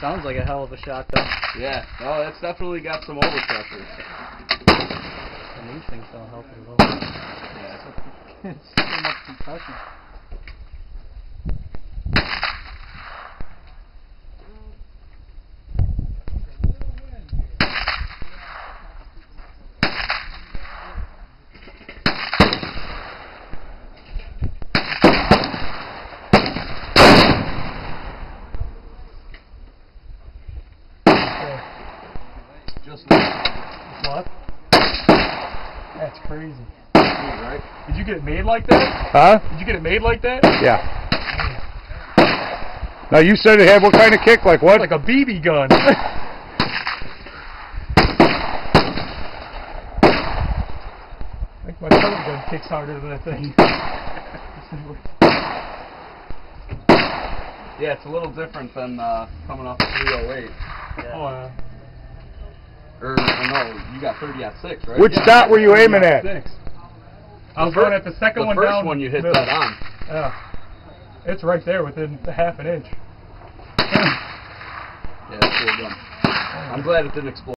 Sounds like a hell of a shot, though. Yeah. Oh, it's definitely got some overpressure. And these things don't help at all. Yeah. It's so much compression. Just What? That's crazy. right? Did you get it made like that? Huh? Did you get it made like that? Yeah. Now you said it had what kind of kick? Like what? Like a BB gun. I think my pellet gun kicks harder than that thing. Yeah, it's a little different than coming off the 308. Yeah. Oh, Or no, you got 30 at 6, right? Which dot were you aiming at? 6. I was going at the second one The first down. one you hit middle. that on. Yeah. It's right there within a half an inch. Yeah, it's really done. I'm glad it didn't explode.